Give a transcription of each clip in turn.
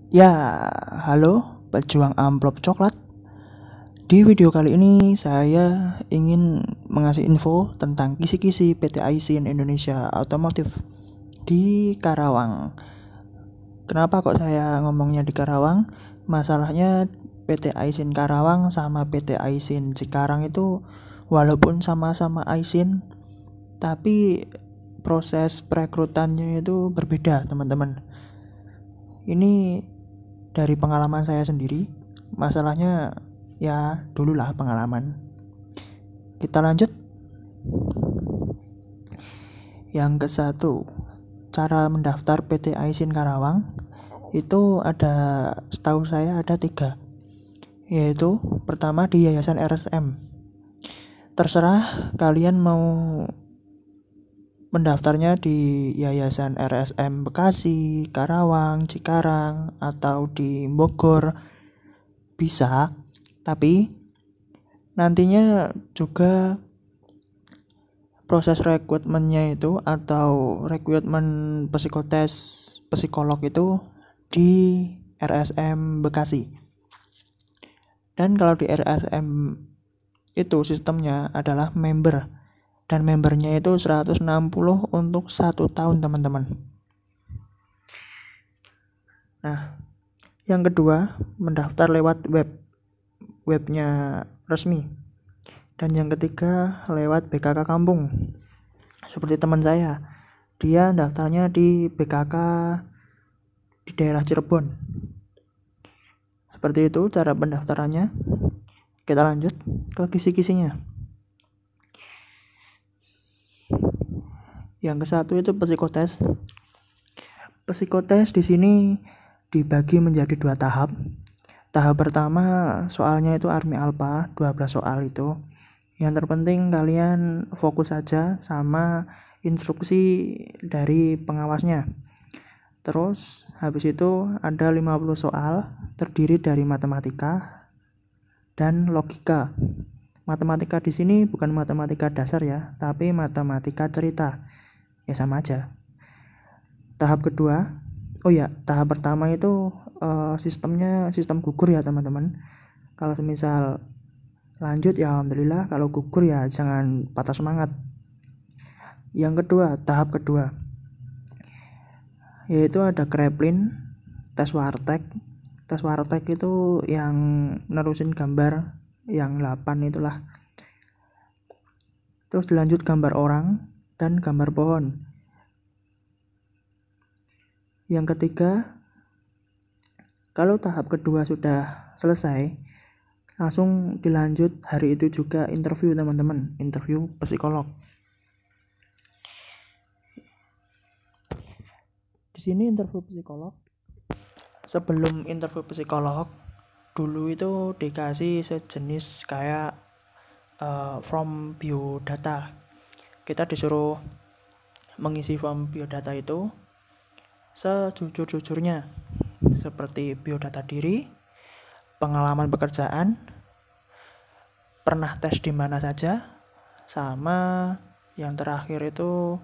Ya, halo pejuang amplop coklat. Di video kali ini saya ingin mengasih info tentang kisi-kisi PT Aisin Indonesia Otomotif di Karawang. Kenapa kok saya ngomongnya di Karawang? Masalahnya PT Aisin Karawang sama PT Aisin Cikarang itu walaupun sama-sama Aisin, tapi proses perekrutannya itu berbeda, teman-teman. Ini dari pengalaman saya sendiri. Masalahnya ya dululah pengalaman. Kita lanjut. Yang ke satu, cara mendaftar PT Aisin Karawang itu ada, setahu saya ada 3, yaitu pertama di Yayasan RSM. Terserah kalian mau mendaftarnya di Yayasan RSM Bekasi, Karawang, Cikarang, atau di Bogor, bisa. Tapi nantinya juga proses rekrutmennya itu atau rekrutmen psikotes psikolog itu di RSM Bekasi. Dan kalau di RSM itu sistemnya adalah member, dan membernya itu 160 untuk 1 tahun, teman-teman. Nah, yang kedua, mendaftar lewat webnya resmi. Dan yang ketiga, lewat BKK Kampung. Seperti teman saya, dia daftarnya di BKK di daerah Cirebon. Seperti itu cara pendaftarannya. Kita lanjut ke kisi-kisinya. Yang ke satu itu psikotes. Psikotes di sini dibagi menjadi 2 tahap. Tahap pertama soalnya itu Army Alpha, 12 soal itu. Yang terpenting kalian fokus saja sama instruksi dari pengawasnya. Terus habis itu ada 50 soal terdiri dari matematika dan logika. Matematika di sini bukan matematika dasar ya, tapi matematika cerita. Ya sama aja. Tahap kedua, tahap pertama itu sistemnya sistem gugur ya, teman-teman. Kalau misal lanjut ya alhamdulillah, kalau gugur ya jangan patah semangat. Yang kedua, tahap kedua, yaitu ada Kraepelin, tes Wartek. Tes Wartek itu yang nerusin gambar yang 8 itulah. Terus dilanjut gambar orang dan gambar pohon. Yang ketiga, kalau tahap kedua sudah selesai, langsung dilanjut hari itu juga interview, teman-teman, interview psikolog. Di sini interview psikolog. Sebelum interview psikolog, dulu itu dikasih sejenis kayak form biodata. Kita disuruh mengisi form biodata itu sejujur-jujurnya, seperti biodata diri, pengalaman pekerjaan, pernah tes di mana saja, sama yang terakhir itu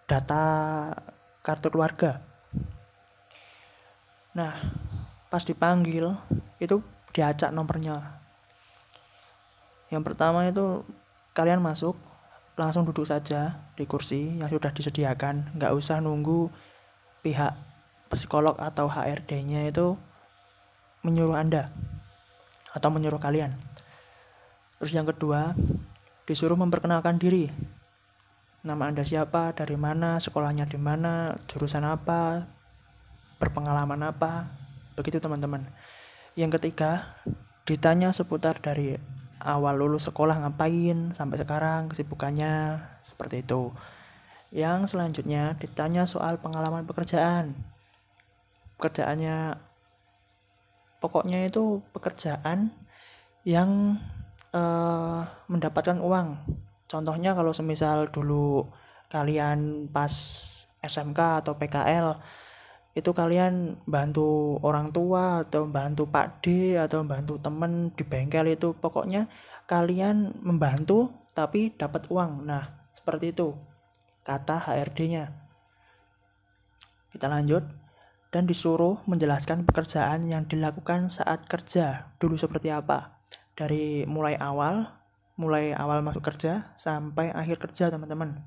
data kartu keluarga. Nah, pas dipanggil itu diacak nomornya. Yang pertama itu kalian masuk, langsung duduk saja di kursi yang sudah disediakan, nggak usah nunggu pihak psikolog atau HRD-nya itu menyuruh Anda atau menyuruh kalian. Terus yang kedua, disuruh memperkenalkan diri. Nama Anda siapa, dari mana, sekolahnya di mana, jurusan apa, berpengalaman apa, begitu, teman-teman. Yang ketiga, ditanya seputar dari awal lulus sekolah ngapain sampai sekarang, kesibukannya, seperti itu. Yang selanjutnya ditanya soal pengalaman pekerjaan. Pekerjaannya pokoknya itu pekerjaan yang mendapatkan uang. Contohnya kalau semisal dulu kalian pas SMK atau PKL, itu kalian bantu orang tua atau bantu Pak D atau bantu temen di bengkel, itu pokoknya kalian membantu tapi dapat uang. Nah, seperti itu kata HRD-nya. Kita lanjut. dan disuruh menjelaskan pekerjaan yang dilakukan saat kerja dulu seperti apa. Dari mulai awal masuk kerja sampai akhir kerja, teman-teman.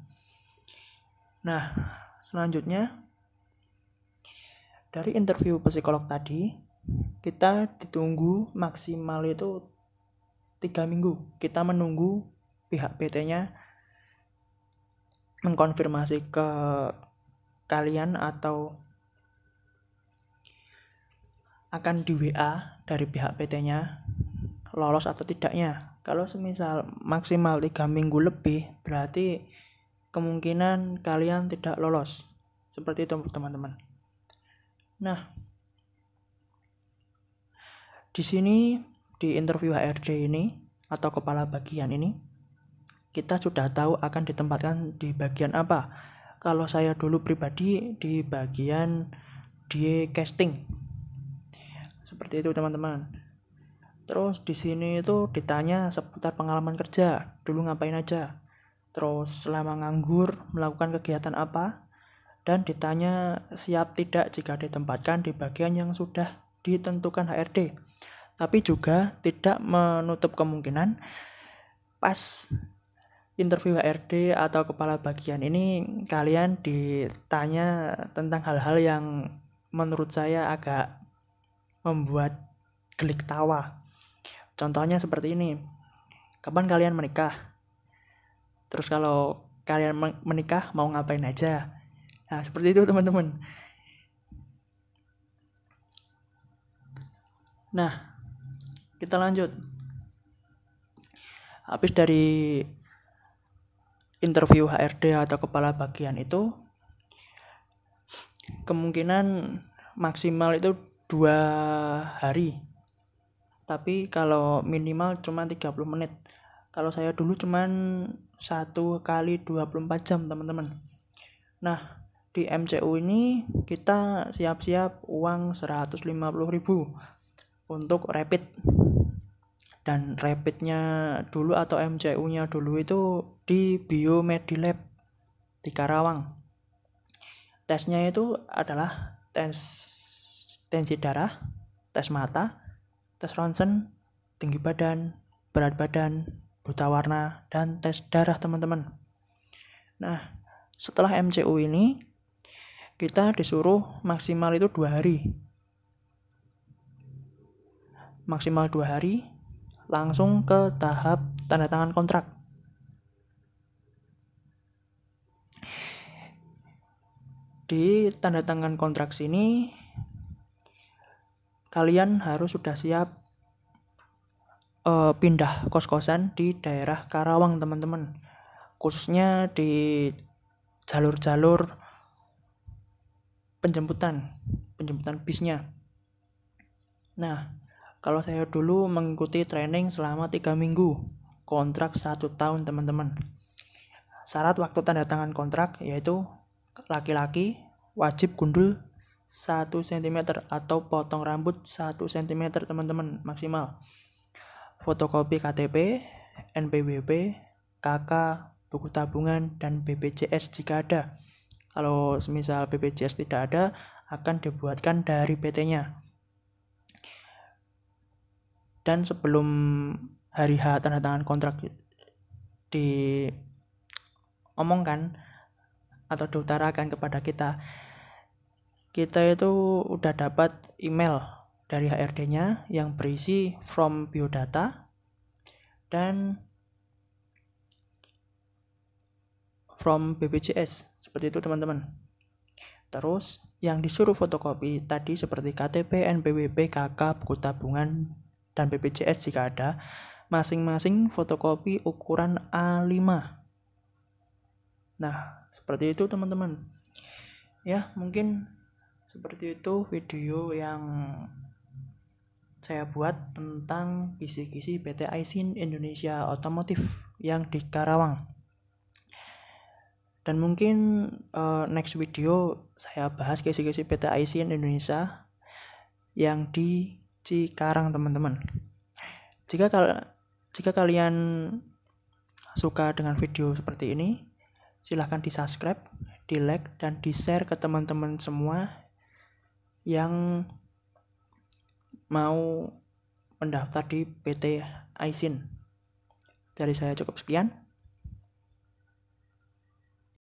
Nah, selanjutnya dari interview psikolog tadi, kita ditunggu maksimal itu 3 minggu. Kita menunggu pihak PT-nya mengkonfirmasi ke kalian atau akan di WA dari pihak PT-nya lolos atau tidaknya. Kalau semisal maksimal 3 minggu lebih, berarti kemungkinan kalian tidak lolos. Seperti itu, teman-teman. Nah, di sini di interview HRD ini atau kepala bagian ini, kita sudah tahu akan ditempatkan di bagian apa. Kalau saya dulu pribadi di bagian DE casting. Seperti itu, teman-teman. Terus di sini itu ditanya seputar pengalaman kerja, dulu ngapain aja. Terus selama nganggur melakukan kegiatan apa, dan ditanya siap tidak jika ditempatkan di bagian yang sudah ditentukan HRD. Tapi juga tidak menutup kemungkinan pas interview HRD atau kepala bagian ini kalian ditanya tentang hal-hal yang menurut saya agak membuat gelik tawa. Contohnya seperti ini. Kapan kalian menikah? Terus kalau kalian menikah mau ngapain aja? Nah, seperti itu, teman-teman. Nah, kita lanjut. Habis dari interview HRD atau kepala bagian itu, kemungkinan maksimal itu 2 hari. Tapi kalau minimal cuma 30 menit. Kalau saya dulu cuma 1 kali 24 jam, teman-teman. Nah, di MCU ini kita siap-siap uang 150.000 untuk rapid. Dan rapidnya dulu atau MCU-nya dulu itu di Biomedilab di Karawang. Tesnya itu adalah tes tensi darah, tes mata, tes ronsen, tinggi badan, berat badan, buta warna, dan tes darah, teman-teman. Nah, setelah MCU ini kita disuruh maksimal itu 2 hari. Maksimal 2 hari langsung ke tahap tanda tangan kontrak. Di tanda tangan kontrak sini kalian harus sudah siap pindah kos-kosan di daerah Karawang, teman-teman. Khususnya di jalur-jalur penjemputan bisnya. Nah, kalau saya dulu mengikuti training selama 3 minggu, kontrak 1 tahun, teman-teman. Syarat waktu tanda tangan kontrak yaitu laki-laki wajib gundul 1 cm atau potong rambut 1 cm, teman-teman, maksimal. Fotokopi KTP, NPWP, KK, buku tabungan, dan BPJS jika ada. Kalau semisal BPJS tidak ada, akan dibuatkan dari PT-nya. Dan sebelum hari H tanda tangan kontrak diomongkan atau diutarakan kepada kita itu udah dapat email dari HRD-nya yang berisi from biodata dan from BPJS. Seperti itu, teman-teman. Terus yang disuruh fotokopi tadi seperti KTP, NPWP, KK, buku tabungan, dan BPJS jika ada, masing-masing fotokopi ukuran A5. Nah, seperti itu, teman-teman. Ya, mungkin seperti itu video yang saya buat tentang kisi-kisi PT Aisin Indonesia Otomotif yang di Karawang. Dan mungkin next video saya bahas kisi-kisi PT Aisin Indonesia yang di Cikarang, teman-teman. Jika kalian suka dengan video seperti ini, silahkan di subscribe, di like, dan di share ke teman-teman semua yang mau mendaftar di PT Aisin. Dari saya cukup sekian.